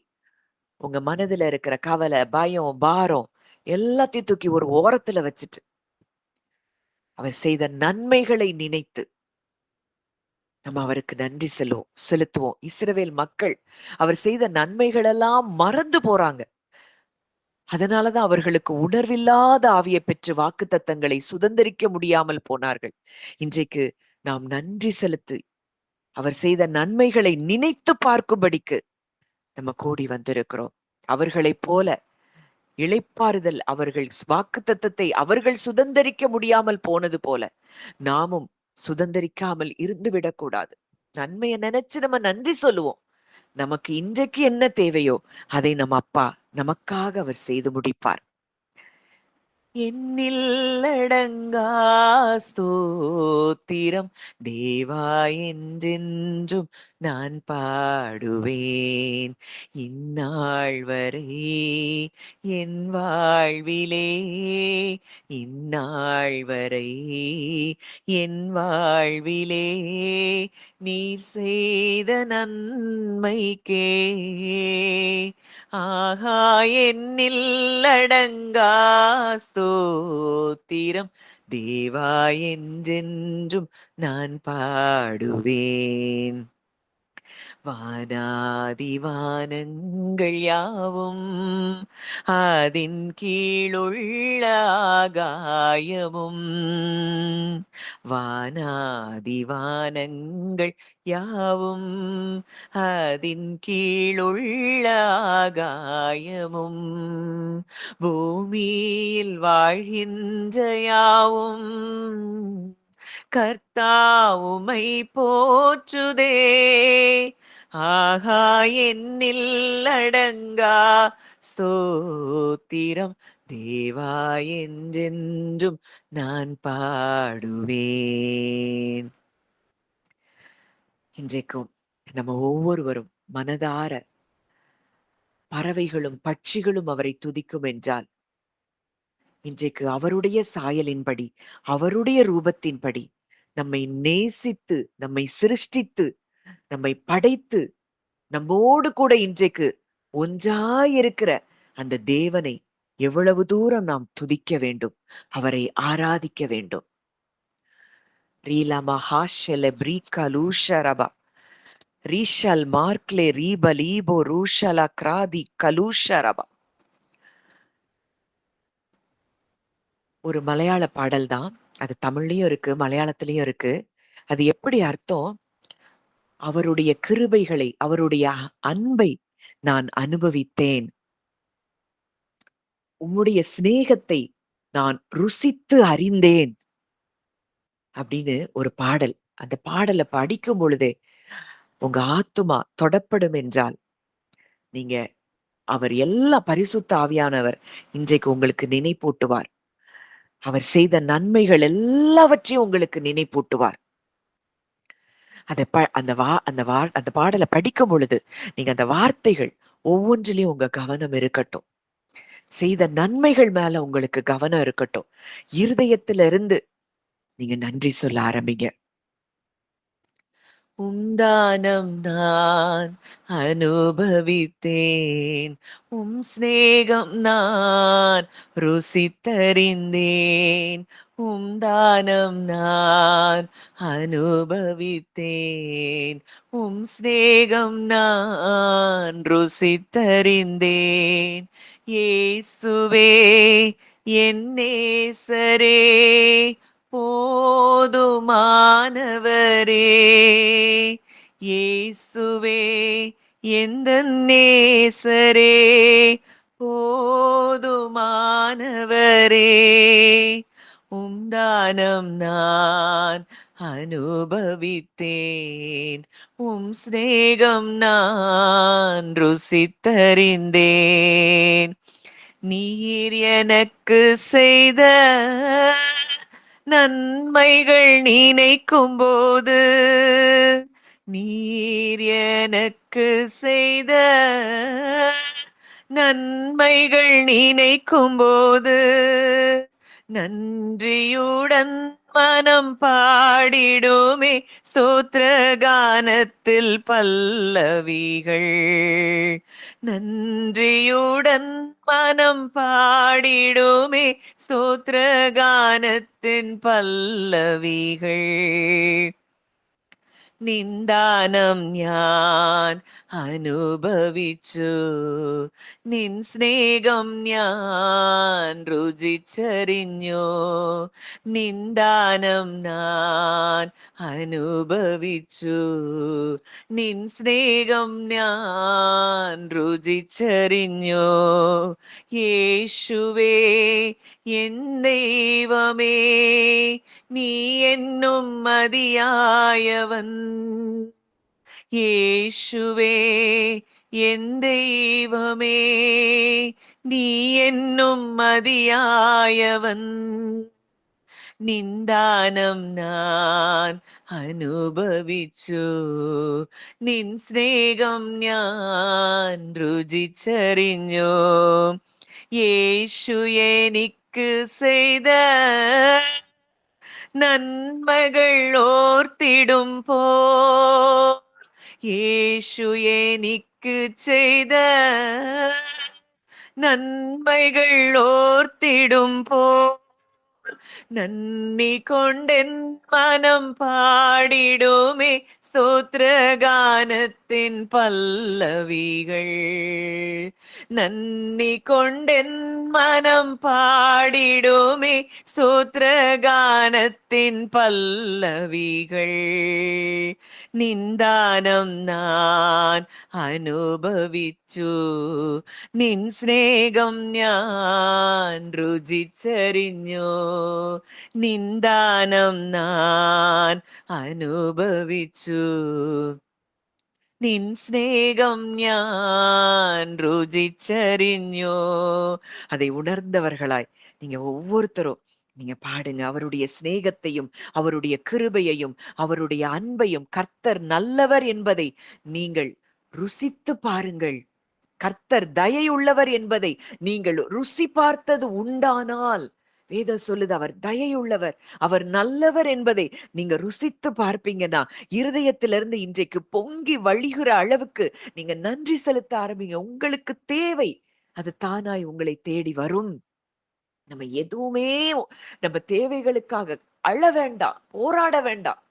Speaker 1: உங்க மனதுல இருக்கிற கவலை, பயம், பாரம் எல்லாத்தையும் தூக்கி ஒரு ஓரத்துல வச்சுட்டு அவர் செய்த நன்மைகளை நினைத்து நம்ம அவருக்கு நன்றி செலுத்துவோம். இஸ்ரவேல் மக்கள் அவர் செய்த நன்மைகள் எல்லாம் மறந்து போறாங்க. அதனாலதான் அவர்களுக்கு உணர்வில்லாத ஆவியை பெற்று வாக்குத்தத்தங்களை சுதந்திரிக்க முடியாமல் போனார்கள். இன்றைக்கு நாம் நன்றி செலுத்தி அவர் செய்த நன்மைகளை நினைத்து பார்க்கும்படிக்கு நம்ம கூடி வந்திருக்கிறோம். அவர்களைப் போல இளைப்பாறுதல் அவர்கள் வாக்குத்தத்தத்தை அவர்கள் சுதந்திரிக்க முடியாமல் போனது போல நாமும் சுதந்திரிக்காமல் இருந்து விடக்கூடாது. நன்மையை நினைச்சு நம்ம நன்றி சொல்லுவோம். நமக்கு இன்றைக்கு என்ன தேவையோ அதை நம்ம அப்பா நமக்காக அவர் செய்து முடிப்பார். எண்ணில்லடங்கா ஸ்தோத்திரம் தேவா என்றென்றும் நான் பாடுவேன். இந்நாள் வரை என் வாழ்விலே இந்நாள் வரை என் வாழ்விலே நீர் செய்த நன்மைக்கே ஆஹா எண்ணில் அடங்கா ஸ்தோத்திரம் தேவா என்றென்றும் நான் பாடுவேன். வானாதி வானங்கள் யாவும் அதின் கீழுள்ள ஆகாயமும் வானாதி வானங்கள் யாவும் அதின் கீழுள்ள ஆகாயமும் பூமியில் வாழ்கின்ற யாவும் கர்த்தா உமை போற்றுதே. ஆஹா எண்ணில் அடங்கா ஸ்தோத்திரம் தேவா என்றென்றும் நான் பாடுவேன். இன்றைக்கும் நம்ம ஒவ்வொருவரும் மனதார பறவைகளும் பட்சிகளும் அவரை துதிக்கும் என்றால் இன்றைக்கு அவருடைய சாயலின்படி அவருடைய ரூபத்தின்படி நம்மை நேசித்து நம்மை சிருஷ்டித்து நம்மை படைத்து நம்மோடு கூட இன்றைக்கு ஒன்றாயிருக்கிற அந்த தேவனை எவ்வளவு தூரம் நாம் துதிக்க வேண்டும், அவரை ஆராதிக்க வேண்டும். ரீலமா ஹாஷெல பிரீகா லூஷரபா ரீஷல் மார்க்லே ரீப லீபோ ரூஷல கிராதி கலூஷரபா. ஒரு மலையாள பாடல் தான். அது தமிழ்லயும் இருக்கு, மலையாளத்திலயும் இருக்கு. அது எப்படி அர்த்தம்? அவருடைய கிருபைகளை, அவருடைய அன்பை நான் அனுபவித்தேன். உம்முடைய சிநேகத்தை நான் ருசித்து அறிந்தேன். அப்படின்னு ஒரு பாடல். அந்த பாடல படிக்கும் பொழுதே, உங்க ஆத்துமா தொடப்படும் என்றால், நீங்க அவர் எல்லா பரிசுத்த ஆவியானவர் இன்றைக்கு உங்களுக்கு நினைப்பூட்டுவார். அவர் செய்த நன்மைகள் எல்லாவற்றையும் உங்களுக்கு நினைப்பூட்டுவார். அத ப அந்த வா அந்த வா அந்த பாடல படிக்கும் பொழுது, நீங்க அந்த வார்த்தைகள் ஒவ்வொன்றிலயும் உங்க கவனம் இருக்கட்டும். செய்த நன்மைகள் மேல உங்களுக்கு கவனம் இருக்கட்டும். இருதயத்திலிருந்து நீங்க நன்றி சொல்ல ஆரம்பிங்க. உந்தானம் நான் அனுபவித்தேன், உம் சிநேகம் நான் ருசித்தறிந்தேன். உந்தானம் நான் அனுபவித்தேன், உம் சிநேகம் நான் ருசித்தறிந்தேன். இயேசுவே என் நேசரே போதுமானவரே, இயேசுவே எந்தன் நேசரே போதுமானவரே. உம்தானம் நான் அனுபவித்தேன், உம் சிநேகம் நான் ருசித்தறிந்தேன். நீர் எனக்கு செய்த நன்மைகள் நினைக்கும்போது, நீர் எனக்கு செய்த நன்மைகள் நினைக்கும்போது, நன்றியுடன் மனம் பாடிடுமே ஸ்தோத்திர கானத்தில் பல்லவிகள். நன்றியுடன் மனம் பாடிடுமே ஸ்தோத்திர கானத்தின் பல்லவிகள். നിന്ദാനം ഞാൻ അനുഭവിച്ചു, നിൻ സ്നേഹം ഞാൻ രുചിച്ചറിഞ്ഞു. നിന്ദാനം ഞാൻ അനുഭവിച്ചു, നിൻ സ്നേഹം ഞാൻ രുചിച്ചറിഞ്ഞു. യേശുവേ എൻ ദൈവമേ, நீ என்னும் மதியாயவன். இயேசுவே என் தெய்வமே, நீ என்னும் மதியாயவன். നിന്ദാനം ഞാൻ അനുഭവിച്ചു, നിൻ സ്നേഹം ഞാൻ രുചിച്ചറിഞ്ഞു. യേശു എനിക്ക് ചെയ്ത நன்மைகள் ஓர்த்திடும் போல், இயேசு எனக்கு செய்த நன்மைகள் ஓர்த்திடும் போல், நன்னி கொண்டென் மனம் பாடிடுமே ஸ்தோத்திர கானத்தின் பல்லவிகள். நன்னி கொண்டென் மனம் பாடிடுமே ஸ்தோத்திர கானத்தின் பல்லவிகள். നിന്ദാനം ഞാൻ അനുഭവിച്ചു, നിൻ സ്നേഹം ഞാൻ രുചിച്ചറിഞ്ഞു. നിന്ദാനം ഞാൻ അനുഭവിച്ചു, നിൻ സ്നേகம் ஞான் ருചിச்சறிഞ്ഞு. அதை உணர்ந்தவர்களாய் நீங்க ஒவ்வொருத்தரும் நீங்க பாடுங்க. அவருடைய சிநேகத்தையும், அவருடைய கிருபையையும், அவருடைய அன்பையும், கர்த்தர் நல்லவர் என்பதை நீங்கள் ருசித்து பாருங்கள். கர்த்தர் தயையுள்ளவர் என்பதை நீங்கள் ருசி பார்த்தது உண்டானால், வேதம் சொல்லுது அவர் தயையுள்ளவர், அவர் நல்லவர் என்பதை நீங்க ருசித்து பார்ப்பீங்கன்னா, இருதயத்திலிருந்து இன்றைக்கு பொங்கி வழிகிற அளவுக்கு நீங்க நன்றி செலுத்த ஆரம்பிங்க. உங்களுக்கு தேவை, அது தானாய் உங்களை தேடி வரும். நம்ம எதுவுமே நம்ம தேவைகளுக்காக அழ வேண்டாம், போராட வேண்டாம்.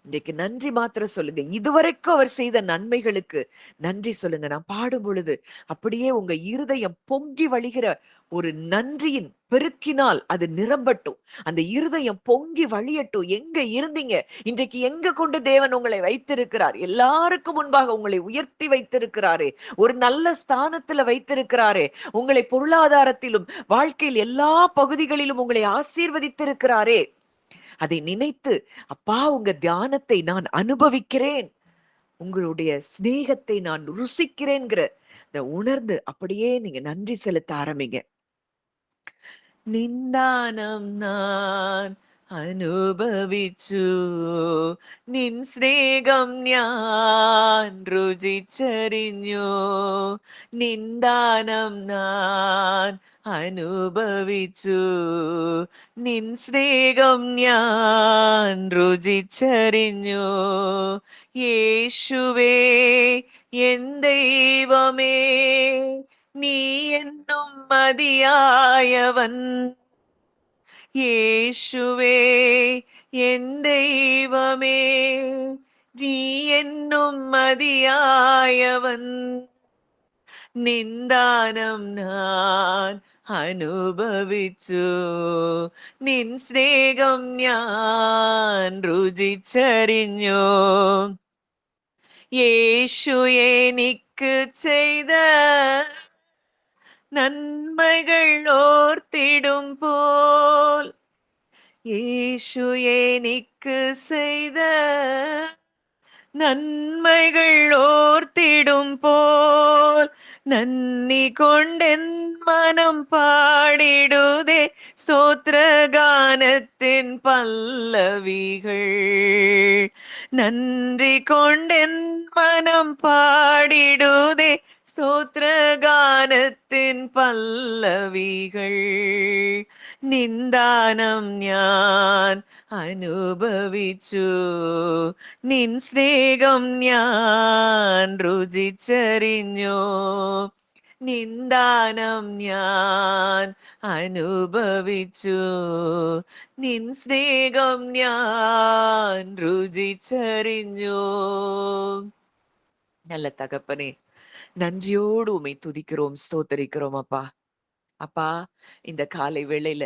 Speaker 1: இன்றைக்கு நன்றி மாத்திரம் சொல்லுங்க. இதுவரைக்கும் அவர் செய்த நன்மைகளுக்கு நன்றி சொல்லுங்க. நான் பாடும் பொழுது அப்படியே உங்க இருதயம் பொங்கி வழிகிற ஒரு நன்றியின் பெருக்கினால் அது நிரம்பட்டும். அந்த இருதயம் பொங்கி வழியட்டும். எங்க இருந்தீங்க? இன்றைக்கு எங்க கொண்டு தேவன் உங்களை வைத்திருக்கிறார்? எல்லாருக்கும் முன்பாக உங்களை உயர்த்தி வைத்திருக்கிறாரே. ஒரு நல்ல ஸ்தானத்துல வைத்திருக்கிறாரே. உங்களை பொருளாதாரத்திலும் வாழ்க்கையில் எல்லா பகுதிகளிலும் உங்களை ஆசீர்வதித்திருக்கிறாரே. அதை நினைத்து, அப்பா உங்க தியானத்தை நான் அனுபவிக்கிறேன், உங்களுடைய சிநேகத்தை நான் ருசிக்கிறேன்ங்கிற உணர்ந்து அப்படியே நீங்க நன்றி செலுத்த ஆரம்பிங்க. നിന്ദാനം ഞാൻ അനുഭവിച്ചു, നിൻ സ്നേഹം ഞാൻ രുചിച്ചറിഞ്ഞു. നിന്ദാനം ഞാൻ അനുഭവിച്ചു, നിൻ സ്നേഹം ഞാൻ രുചിച്ചറിഞ്ഞു. യേശുവേ എൻ ദൈവമേ, நீ என்னும் மதியாயவன். இயேசுவே என் தெய்வமே, நீ என்னும் மதியாயவன். நிந்தானம் நான் അനുഭവിച്ചു, നിൻ സ്നേഹം ഞാൻ രുചിച്ചറിഞ്ഞു. യേശു എനിക്ക് ചെയ്ത நன்மைகள் ஓர்த்திடும் போல், இயேசு எனக்கு செய்த நன்மைகள் ஓர்த்திடும் போல், நன்னி கொண்டென் மனம் பாடிடுதே ஸ்தோத்திர கானத்தின் பல்லவிகள். நன்றி கொண்டென் மனம் பாடிடுதே ஸ்தோத்திர கானத்தின் பல்லவிகள். നിന്ദാനം ഞാൻ അനുഭവിച്ചു, നിൻ സ്നേഹം ഞാൻ രുചിച്ചറിഞ്ഞു. നിന്ദാനം ഞാൻ അനുഭവിച്ചു, നിൻ സ്നേഹം ഞാൻ രുചിച്ചറിഞ്ഞു. நல்ல தகப்பனே, நன்றியோடு உம்மை துதிக்கிறோம், ஸ்தோத்தரிக்கிறோம் அப்பா. அப்பா, இந்த காலை வேளையில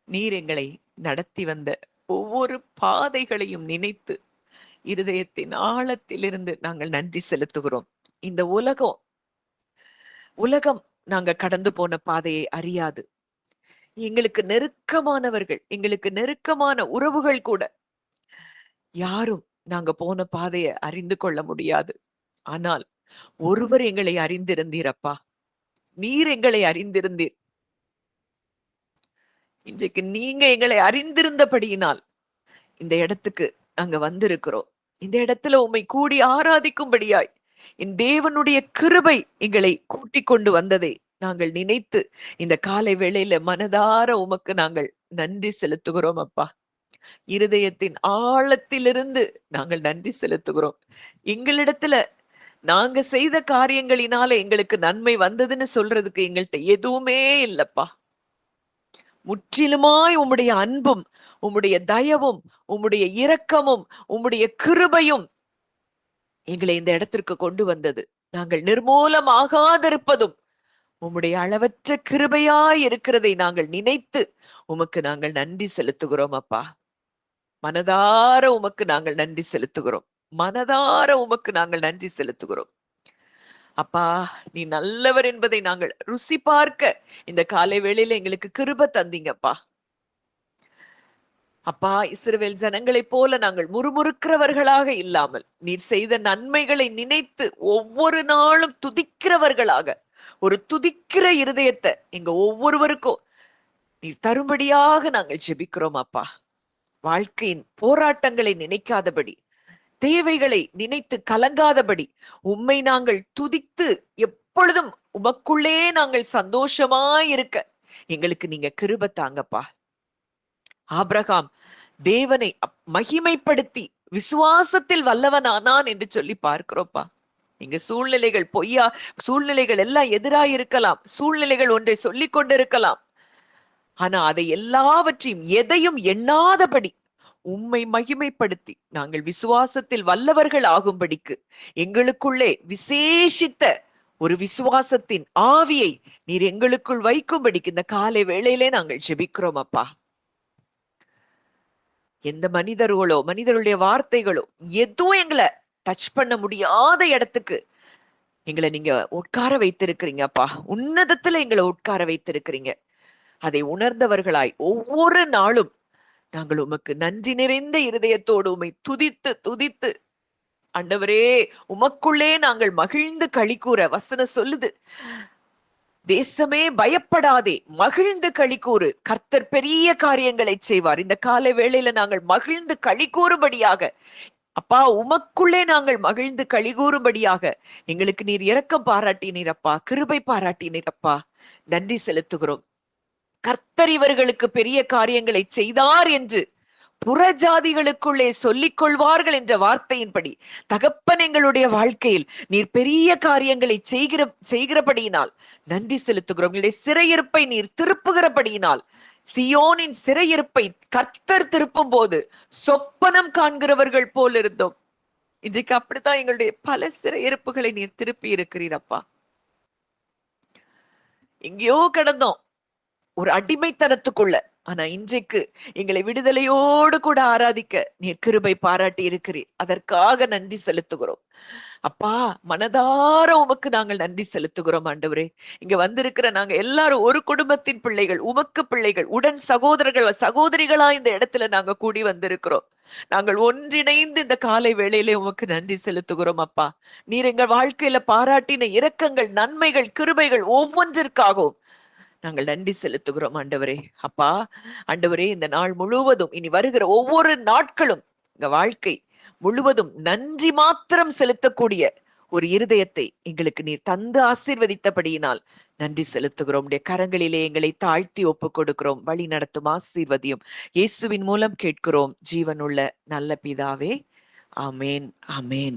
Speaker 1: நீர் எங்களை நடத்தி வந்த ஒவ்வொரு பாதைகளையும் நினைத்து இருதயத்தின் ஆழத்திலிருந்து நாங்கள் நன்றி செலுத்துகிறோம். இந்த உலகம் நாங்க கடந்து போன பாதையை அறியாது. எங்களுக்கு நெருக்கமானவர்கள், எங்களுக்கு நெருக்கமான உறவுகள் கூட யாரும் நாங்க போன பாதையை அறிந்து கொள்ள முடியாது. ஆனால் ஒருவர் எங்களை அறிந்திருந்தீர் அப்பா. நீர் எங்களை அறிந்திருந்தீர். இன்றைக்கு நீங்க எங்களை அறிந்திருந்தபடியினால் இந்த இடத்துக்கு நாங்க வந்திருக்கிறோம். இந்த இடத்துல உம்மை கூடி ஆராதிக்கும்படியாய் என் தேவனுடைய கிருபை எங்களை கூட்டிக் கொண்டு வந்ததை நாங்கள் நினைத்து இந்த காலை வேளையில மனதார உமக்கு நாங்கள் நன்றி செலுத்துகிறோம் அப்பா. இருதயத்தின் ஆழத்திலிருந்து நாங்கள் நன்றி செலுத்துகிறோம். எங்களிடத்துல நாங்க செய்த காரியங்களினால எங்களுக்கு நன்மை வந்ததுன்னு சொல்றதுக்கு எங்கள்கிட்ட எதுவுமே இல்லப்பா. முற்றிலுமாய் உம்முடைய அன்பும், உம்முடைய தயவும், உம்முடைய இரக்கமும், உம்முடைய கிருபையும் எங்களை இந்த இடத்திற்கு கொண்டு வந்தது. நாங்கள் நிர்மூலமாகாதிருப்பதும் உம்முடைய அளவற்ற கிருபையாய் இருக்கிறதை நாங்கள் நினைத்து உமக்கு நாங்கள் நன்றி செலுத்துகிறோம் அப்பா. மனதார உமக்கு நாங்கள் நன்றி செலுத்துகிறோம். மனதார உமக்கு நாங்கள் நன்றி செலுத்துகிறோம் அப்பா. நீ நல்லவர் என்பதை நாங்கள் ருசி பார்க்க இந்த காலை வேளையில எங்களுக்கு கிருபை தந்தீங்கப்பா. அப்பா, இஸ்ரவேல் ஜனங்களைப் போல நாங்கள் முறுமுறுக்கிறவர்களாக இல்லாமல் நீர் செய்த நன்மைகளை நினைத்து ஒவ்வொரு நாளும் துதிக்கிறவர்களாக, ஒரு துதிக்கிற இருதயத்தை எங்க ஒவ்வொருவருக்கும் நீர் தரும்படியாக நாங்கள் ஜெபிக்கிறோம் அப்பா. வாழ்க்கையின் போராட்டங்களை நினைக்காதபடி, தேவைகளை நினைத்து கலங்காதபடி, உம்மை நாங்கள் துதித்து எப்பொழுதும் உமக்குள்ளே நாங்கள் சந்தோஷமாயிருக்க எங்களுக்கு நீங்க கிருபை தாங்கப்பா. ஆபிரகாம் தேவனை மகிமைப்படுத்தி விசுவாசத்தில் வல்லவனானான் என்று சொல்லி பார்க்கிறோம்ப்பா. நீங்க சூழ்நிலைகள் பொய்யா, சூழ்நிலைகள் எல்லாம் எதிராக இருக்கலாம், சூழ்நிலைகள் ஒன்றை சொல்லிக் கொண்டிருக்கலாம். ஆனா அதை எல்லாவற்றையும் எதையும் எண்ணாதபடி உம்மை மகிமைப்படுத்தி நாங்கள் விசுவாசத்தில் வல்லவர்கள் ஆகும்படிக்கு எங்களுக்குள்ளே விசேஷித்த ஒரு விசுவாசத்தின் ஆவியை நீர் எங்களுக்குள் வைக்கும்படிக்கு இந்த காலை வேளையிலே நாங்கள் ஜெபிக்கிறோம் அப்பா. எந்த மனிதருடைய வார்த்தைகளோ எதுவும் எங்களை டச் பண்ண முடியாத இடத்துக்கு எங்களை நீங்க உட்கார வைத்திருக்கிறீங்க அப்பா. உன்னதத்துல எங்களை உட்கார வைத்திருக்கிறீங்க. அதை உணர்ந்தவர்களாய் ஒவ்வொரு நாளும் நாங்கள் உமக்கு நன்றி நிறைந்த இருதயத்தோடு உம்மை துதித்து துதித்து, ஆண்டவரே உமக்குள்ளே நாங்கள் மகிழ்ந்து களிக்கூற வசனம் சொல்லுது. தேசமே பயப்படாதே, மகிழ்ந்து களிக்கூறு, கர்த்தர் பெரிய காரியங்களை செய்வார். இந்த காலை வேளையில நாங்கள் மகிழ்ந்து களிக்கூறும்படியாக அப்பா, உமக்குள்ளே நாங்கள் மகிழ்ந்து களிகூறும்படியாக எங்களுக்கு நீர் இரக்கம் பாராட்டினீரப்பா, கிருபை பாராட்டினீரப்பா. நன்றி செலுத்துகிறோம். கர்த்தர் இவர்களுக்கு பெரிய காரியங்களை செய்தார் என்று புறஜாதிகளுக்குள்ளே சொல்லிக் கொள்வார்கள் என்ற வார்த்தையின்படி தகப்பன் எங்களுடைய வாழ்க்கையில் நீர் பெரிய காரியங்களை செய்கிறபடியினால் நன்றி செலுத்துகிறோம். எங்களுடைய சிறையிருப்பை நீர் திருப்புகிறபடியினால், சியோனின் சிறையிருப்பை கர்த்தர் திருப்பும் போது சொப்பனம் காண்கிறவர்கள் போல் இருந்தோம். இன்றைக்கு அப்படித்தான் எங்களுடைய பல சிறையிருப்புகளை நீர் திருப்பி இருக்கிறீரப்பா. எங்கேயோ கிடந்தோம் ஒரு அடிமைத்தனத்துக்குள்ள. ஆனா இன்றைக்கு எங்களை விடுதலையோடு கூட ஆராதிக்க நீர் கிருபை பாராட்டி இருக்கிறீர். அதற்காக நன்றி செலுத்துகிறோம் அப்பா. மனதார உமக்கு நாங்கள் நன்றி செலுத்துகிறோம் ஆண்டவரே. இங்க வந்திருக்கிற நாங்க எல்லாரும் ஒரு குடும்பத்தின் பிள்ளைகள், உமக்கு பிள்ளைகள், உடன் சகோதரர்கள் சகோதரிகளா இந்த இடத்துல நாங்க கூடி வந்திருக்கிறோம். நாங்கள் ஒன்றிணைந்து இந்த காலை வேளையிலே உமக்கு நன்றி செலுத்துகிறோம் அப்பா. நீர் எங்கள் வாழ்க்கையில பாராட்டின இரக்கங்கள், நன்மைகள், கிருபைகள் ஒவ்வொன்றிற்காகவும் நாங்கள் நன்றி செலுத்துகிறோம் ஆண்டவரே. அப்பா ஆண்டவரே, இந்த நாள் முழுவதும் இனி வருகிற ஒவ்வொரு நாட்களும் எங்க வாழ்க்கை முழுவதும் நன்றி மாத்திரம் செலுத்தக்கூடிய ஒரு இருதயத்தை எங்களுக்கு நீர் தந்து ஆசீர்வதித்தபடியினால் நன்றி செலுத்துகிறோம். உடைய கரங்களிலே எங்களை தாழ்த்தி ஒப்பு கொடுக்கிறோம். வழி நடத்தும் ஆசீர்வதியும் இயேசுவின் மூலம் கேட்கிறோம் ஜீவனுள்ள நல்ல பிதாவே. ஆமேன், ஆமேன்.